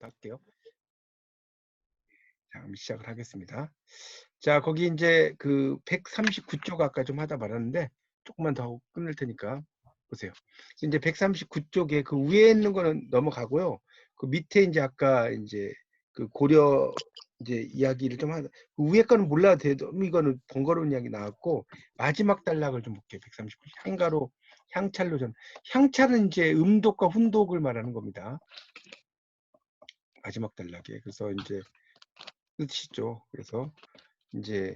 할게요. 자, 그럼 시작을 하겠습니다. 자, 거기 이제 그 139쪽 아까 좀 하다 말았는데 조금만 더 하고 끝낼 테니까 보세요. 이제 139쪽에 그 위에 있는 거는 넘어가고요. 그 밑에 이제 아까 이제 그 고려 이제 이야기를 좀 하다. 그 위에 거는 몰라도 돼도 이거는 번거로운 이야기 나왔고 마지막 단락을 좀 볼게요. 139. 향가로 향찰로 전 향찰은 이제 음독과 훈독을 말하는 겁니다. 마지막 단락에. 그래서 이제 뜻이죠. 그래서 이제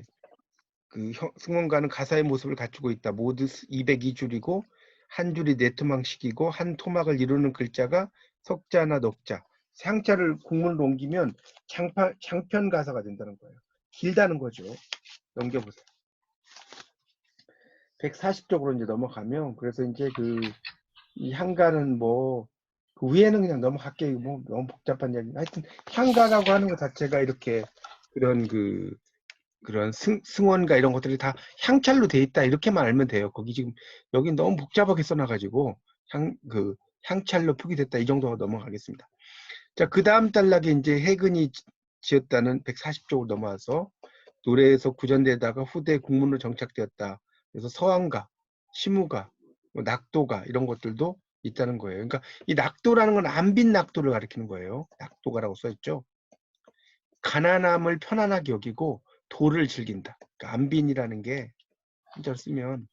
그 승원가는 가사의 모습을 갖추고 있다. 모두 202줄이고 한 줄이 네 토막씩이고 한 토막을 이루는 글자가 석자나 넉자. 향자를 국문으로 옮기면 장편 가사가 된다는 거예요. 길다는 거죠. 넘겨보세요. 140쪽으로 이제 넘어가면 그래서 이제 이 향가는 뭐 그 위에는 그냥 넘어갈게요. 뭐 너무 복잡한 이야기. 하여튼 향가라고 하는 것 자체가 이렇게 그런 그런 승원가 이런 것들이 다 향찰로 돼 있다 이렇게만 알면 돼요. 거기 지금 여기 너무 복잡하게 써놔가지고 향찰로 표기됐다 이 정도가 넘어가겠습니다. 자, 그 다음 단락에 이제 해근이 지었다는 140쪽으로 넘어와서 노래에서 구전되다가 후대 국문으로 정착되었다. 그래서 서왕가, 시무가, 뭐 낙도가 이런 것들도 있다는 거예요. 그러니까 이 낙도라는 건 안빈 낙도를 가리키는 거예요. 낙도가라고 써있죠. 가난함을 편안하게 여기고 도를 즐긴다. 그러니까 안빈이라는 게 한자로 쓰면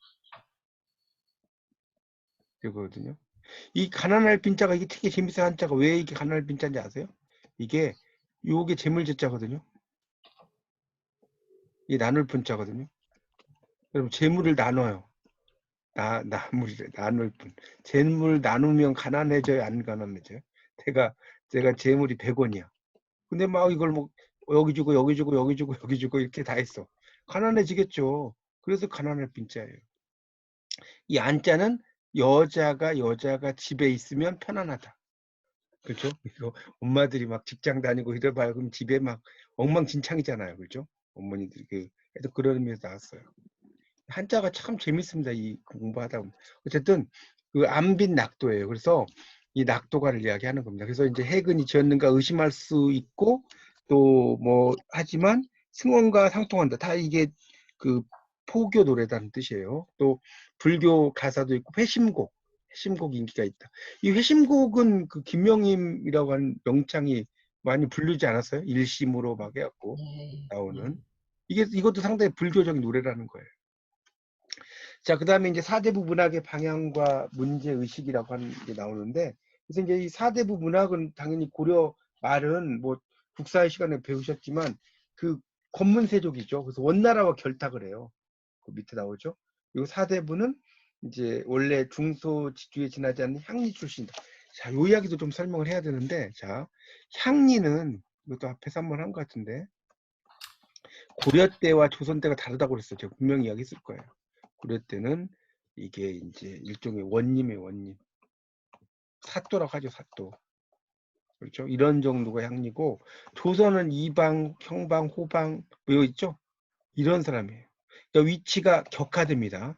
이거거든요. 이 가난할 빈자가 이게 되게 재밌어요. 한자가 왜 이게 가난할 빈자인지 아세요? 이게 요게 재물제자거든요. 이 나눌 분자거든요. 그럼 재물을 나눠요. 나물이래 나눌 분. 재물 나누면 가난해져요, 안 가난해져요? 제가 재물이 100원이야. 근데 막 이걸 뭐 여기 주고 여기 주고 여기 주고 여기 주고 이렇게 다 했어. 가난해지겠죠. 그래서 가난할 빈자예요. 이 안자는 여자가 집에 있으면 편안하다. 그렇죠? 이거 엄마들이 막 직장 다니고 이래봐요. 그럼 집에 막 엉망진창이잖아요. 그렇죠? 어머니들이 그래도 그런 의미에서 나왔어요. 한자가 참 재밌습니다. 이 공부하다 보면. 어쨌든 그 안빈 낙도예요. 그래서 이 낙도가를 이야기하는 겁니다. 그래서 이제 해근이 지었는가 의심할 수 있고 또 뭐 하지만 승원과 상통한다. 다 이게 그 포교 노래다는 뜻이에요. 또 불교 가사도 있고 회심곡 인기가 있다. 이 회심곡은 그 김명임이라고 하는 명창이 많이 부르지 않았어요? 일심으로 막 해갖고 네, 나오는 이것도 상당히 불교적인 노래라는 거예요. 자, 그 다음에 이제 사대부 문학의 방향과 문제 의식이라고 하는 게 나오는데, 그래서 이제 이 사대부 문학은 당연히 고려 말은 뭐 국사의 시간에 배우셨지만 그 권문세족이죠. 그래서 원나라와 결탁을 해요. 그 밑에 나오죠. 이 사대부는 이제 원래 중소지주에 지나지 않는 향리 출신이다. 자, 요 이야기도 좀 설명을 해야 되는데, 자, 향리는 이것도 앞에서 한번 한 것 같은데 고려 때와 조선 때가 다르다고 그랬어요. 제가 분명히 이야기했을 거예요. 고려 때는 이게 이제 일종의 원님의 원님. 사또라고 하죠, 사또. 그렇죠? 이런 정도가 향리고, 조선은 이방, 형방, 호방, 뭐 이거 있죠? 이런 사람이에요. 그러니까 위치가 격화됩니다.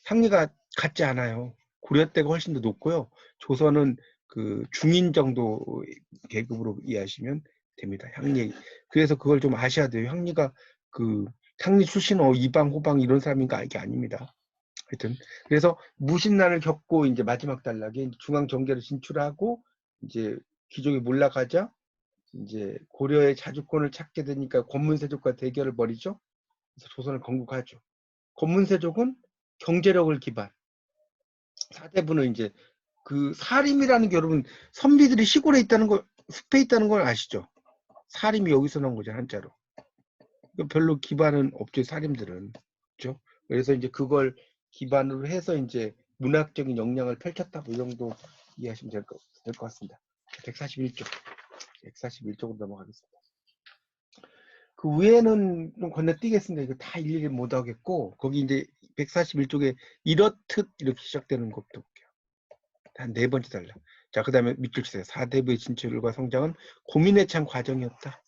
향리가 같지 않아요. 고려 때가 훨씬 더 높고요. 조선은 그 중인 정도 계급으로 이해하시면 됩니다. 향리. 그래서 그걸 좀 아셔야 돼요. 향리가 그 향리 출신 이방 호방 이런 사람인가 이게 아닙니다. 하여튼 그래서 무신난을 겪고 이제 마지막 단락에 중앙 정계를 진출하고 이제 귀족이 몰락하자 이제 고려의 자주권을 찾게 되니까 권문세족과 대결을 벌이죠. 그래서 조선을 건국하죠. 권문세족은 경제력을 기반. 사대부는 이제 그 사림이라는 게 여러분 선비들이 시골에 있다는 걸 숲에 있다는 걸 아시죠? 사림이 여기서 나온 거죠 한자로. 별로 기반은 없죠 사림들은. 그렇죠? 그래서 이제 그걸 기반으로 해서 이제 문학적인 역량을 펼쳤다 뭐 이 정도 이해하시면 될 것 같습니다. 141쪽 141쪽으로 넘어가겠습니다. 그 위에는 좀 건너뛰겠습니다. 이거 다 일일이 못 하겠고 거기 이제 141쪽에 이렇듯 이렇게 시작되는 것부터 볼게요. 한 네 번째 달라. 자, 그 다음에 밑줄 치세요. 사대부의 진출과 성장은 고민에 찬 과정이었다.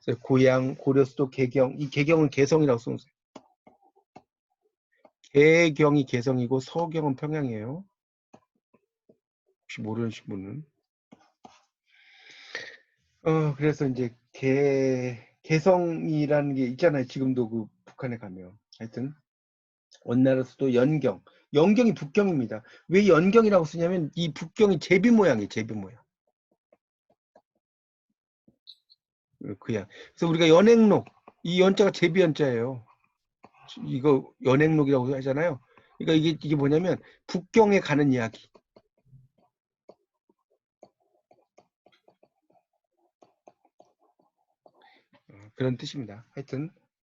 그래서 고양, 고려 수도 개경, 이 개경은 개성이라고 써놓으세요. 개경이 개성이고 서경은 평양이에요. 혹시 모르는 분은. 그래서 이제 개성이라는 게 있잖아요. 지금도 그 북한에 가면. 하여튼 원나라 수도 연경. 연경이 북경입니다. 왜 연경이라고 쓰냐면 이 북경이 제비 모양이에요. 제비 모양. 그야. 그래서 우리가 연행록, 이 연자가 제비 연자예요. 이거 연행록이라고 하잖아요. 그러니까 이게 뭐냐면 북경에 가는 이야기. 그런 뜻입니다. 하여튼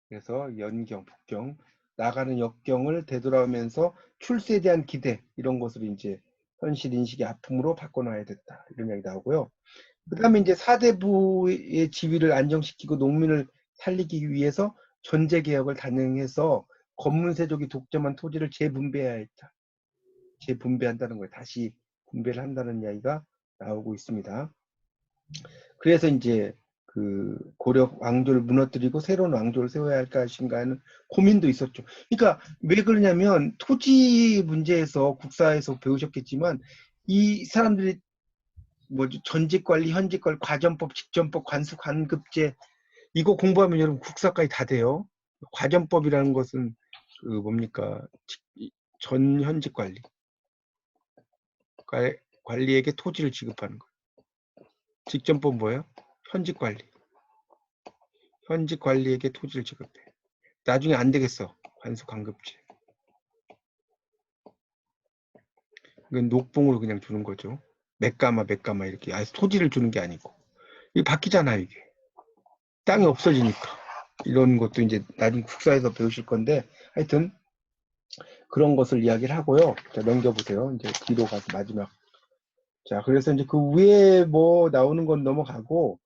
그래서 연경, 북경, 나가는 역경을 되돌아오면서 출세에 대한 기대 이런 것을 이제 현실 인식의 아픔으로 바꿔놔야 됐다 이런 이야기 나오고요. 그 다음에 이제 사대부의 지위를 안정시키고 농민을 살리기 위해서 전제개혁을 단행해서 검문세족이 독점한 토지를 재분배해야 했다. 재분배한다는 거예요. 다시 분배를 한다는 이야기가 나오고 있습니다. 그래서 이제 그 고려 왕조를 무너뜨리고 새로운 왕조를 세워야 할 것인가 하는 고민도 있었죠. 그러니까 왜 그러냐면 토지 문제에서 국사에서 배우셨겠지만 이 사람들이 뭐지 전직관리, 현직관리, 과전법, 직전법, 관수, 관급제 이거 공부하면 여러분 국사까지 다 돼요. 과전법이라는 것은 그 뭡니까 전 현직관리 관리에게 토지를 지급하는 거. 직전법 뭐예요? 현직관리. 현직관리에게 토지를 지급해. 나중에 안 되겠어. 관수 관급제. 이건 녹봉으로 그냥 주는 거죠. 맥가마 이렇게. 토지를 주는 게 아니고. 이게 바뀌잖아요, 이게. 땅이 없어지니까. 이런 것도 이제 나중에 국사에서 배우실 건데, 하여튼 그런 것을 이야기를 하고요. 자, 넘겨보세요. 이제 뒤로 가서 마지막. 자, 그래서 이제 그 위에 뭐 나오는 건 넘어가고,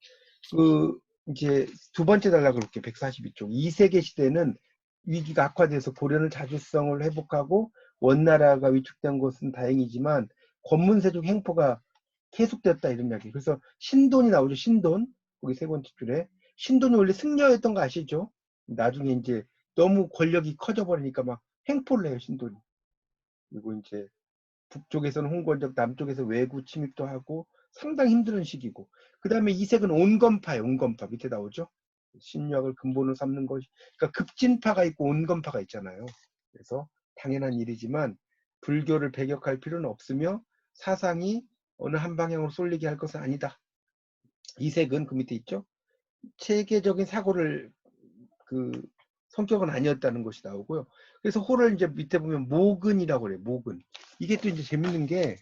그 이제 두 번째 단락을 볼게요. 142쪽. 2세계 시대는 위기가 악화돼서 고려는 자주성을 회복하고 원나라가 위축된 것은 다행이지만 권문세족 행포가 계속됐다 이런 이야기. 그래서 신돈이 나오죠. 신돈. 거기 세 번째 줄에. 신돈이 원래 승려였던 거 아시죠? 나중에 이제 너무 권력이 커져 버리니까 막 행포를 해요. 신돈이. 그리고 이제 북쪽에서는 홍건적, 남쪽에서 외구 침입도 하고 상당히 힘든 시기고. 그 다음에 이색은 온건파예요. 온건파. 밑에 나오죠. 신유학을 근본으로 삼는 것이. 그러니까 급진파가 있고 온건파가 있잖아요. 그래서 당연한 일이지만 불교를 배격할 필요는 없으며 사상이 어느 한 방향으로 쏠리게 할 것은 아니다. 이색은 그 밑에 있죠. 체계적인 사고를 그 성격은 아니었다는 것이 나오고요. 그래서 호를 이제 밑에 보면 모근이라고 그래요. 모근. 이게 또 이제 재밌는 게,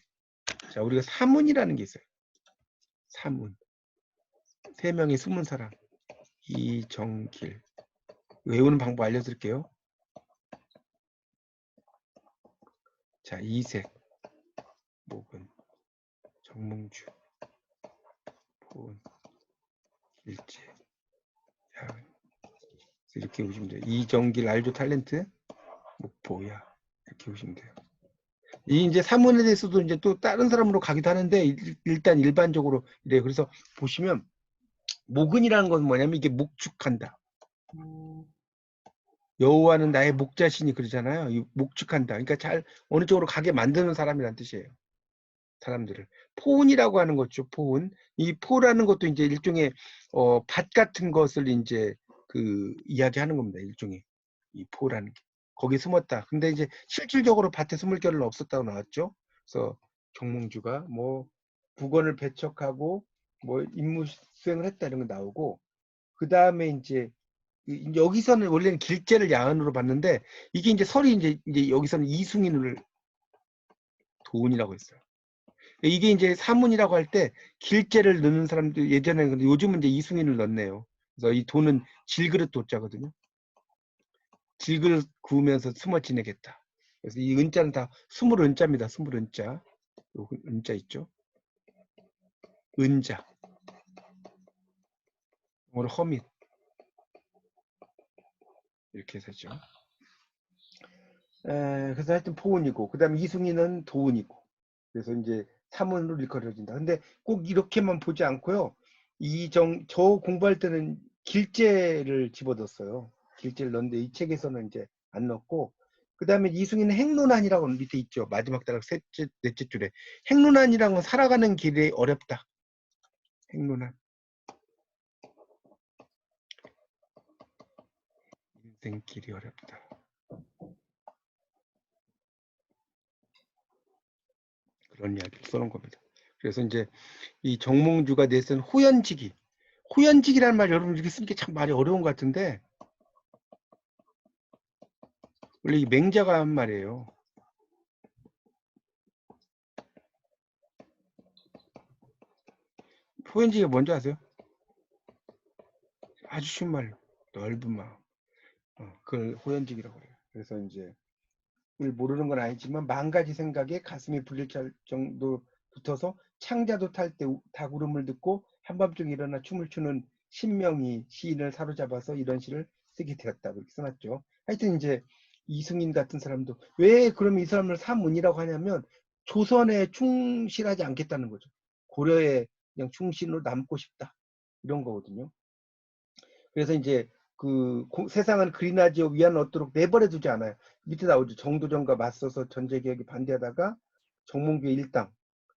자, 우리가 사문이라는 게 있어요. 사문. 세 명이 숨은 사람. 이정길. 외우는 방법 알려드릴게요. 자, 이색, 모근, 정몽주, 보은, 길재. 자, 이렇게 보시면 돼요. 이정길 알죠? 탤런트. 목보야. 이렇게 보시면 돼요. 이 이제 사문에 대해서도 이제 또 다른 사람으로 가기도 하는데 일단 일반적으로 이래요. 그래서 보시면 목은이라는 건 뭐냐면 이게 목축한다. 여호와는 나의 목자신이 그러잖아요. 이 목축한다. 그러니까 잘 어느 쪽으로 가게 만드는 사람이란 뜻이에요. 사람들을. 포운이라고 하는 거죠. 포운. 이 포라는 것도 이제 일종의 밭 같은 것을 이제 그 이야기하는 겁니다. 일종의 이 포라는 게. 거기 숨었다. 근데 이제 실질적으로 밭에 숨을 겨를은 없었다고 나왔죠. 그래서 정몽주가 뭐 국원을 배척하고 뭐 임무 수행을 했다 이런 거 나오고 그 다음에 이제 여기서는 원래는 길재를 야은으로 봤는데 이게 이제 설이 이제 여기서는 이승인을 도운이라고 했어요. 이게 이제 사문이라고 할 때 길재를 넣는 사람도 예전에 근데 요즘은 이제 이승인을 넣네요. 그래서 이 도는 질그릇 도자거든요. 질그릇 구우면서 숨어 지내겠다. 그래서 이 은자는 다 스물 은자입니다. 스물 은자. 요 은자 있죠. 은자. 오늘 허밋 이렇게 해서죠. 그래서 하여튼 포운이고 그다음에 이승인은 도운이고 그래서 이제 사문으로 일컬어진다. 근데 꼭 이렇게만 보지 않고요. 저 공부할 때는 길재를 집어넣었어요. 길재를 넣었는데 이 책에서는 이제 안 넣었고 그 다음에 이승인은 행론안이라고 밑에 있죠. 마지막 단락 넷째 줄에 행론안이라는 건 살아가는 길이 어렵다. 행론안. 등길이 어렵다. 그런 이야기를 써놓은 겁니다. 그래서 이제 이 정몽주가 내쓴 호연지기. 호연지기라는 말 여러분 이렇게 쓰는 게 참 말이 어려운 것 같은데 원래 이 맹자가 한 말이에요. 호연지기가 뭔지 아세요? 아주 쉬운 말, 넓은 마음. 그걸 호연지기라고 해요. 그래서 이제 우리 모르는 건 아니지만 만 가지 생각에 가슴이 불릴 정도 붙어서 창자도 탈 때 다구름을 듣고 한밤중에 일어나 춤을 추는 신명이 시인을 사로잡아서 이런 시를 쓰게 되었다. 그렇게 써놨죠. 하여튼 이제 이승인 같은 사람도 왜 그러면 이 사람을 사문이라고 하냐면 조선에 충실하지 않겠다는 거죠. 고려에 그냥 충신으로 남고 싶다. 이런 거거든요. 그래서 이제 그 세상은 그리나지요 위안 얻도록 내버려 두지 않아요. 밑에 나오죠. 정도전과 맞서서 전제개혁에 반대하다가 정몽주의 일당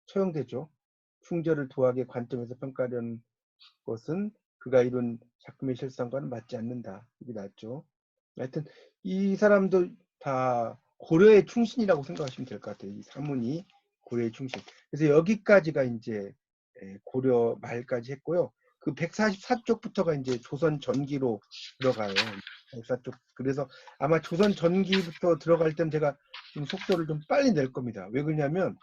처형되죠. 충절을 도하게 관점에서 평가하려는 것은 그가 이룬 작품의 실상과는 맞지 않는다. 이게 나왔죠. 하여튼 이 사람도 다 고려의 충신이라고 생각하시면 될 것 같아요. 이 사문이 고려의 충신. 그래서 여기까지가 이제 고려 말까지 했고요. 그 144쪽부터가 이제 조선 전기로 들어가요. 144쪽. 그래서 아마 조선 전기부터 들어갈 때는 제가 좀 속도를 좀 빨리 낼 겁니다. 왜 그러냐면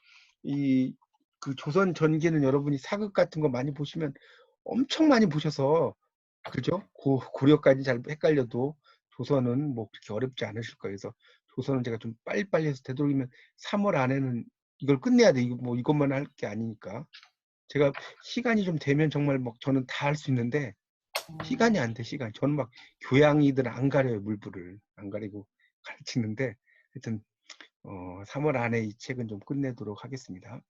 이 그 조선 전기는 여러분이 사극 같은 거 많이 보시면 엄청 많이 보셔서 그죠? 고려까지 잘 헷갈려도 조선은 뭐 그렇게 어렵지 않으실 거예요. 그래서 조선은 제가 좀 빨리빨리 해서 되도록이면 3월 안에는 이걸 끝내야 돼. 이거 뭐 이것만 할 게 아니니까. 제가 시간이 좀 되면 정말 막 저는 다 할 수 있는데 시간이 안 돼, 시간이. 저는 막 교양이들 안 가려요, 물불을. 안 가리고 가르치는데 하여튼 3월 안에 이 책은 좀 끝내도록 하겠습니다.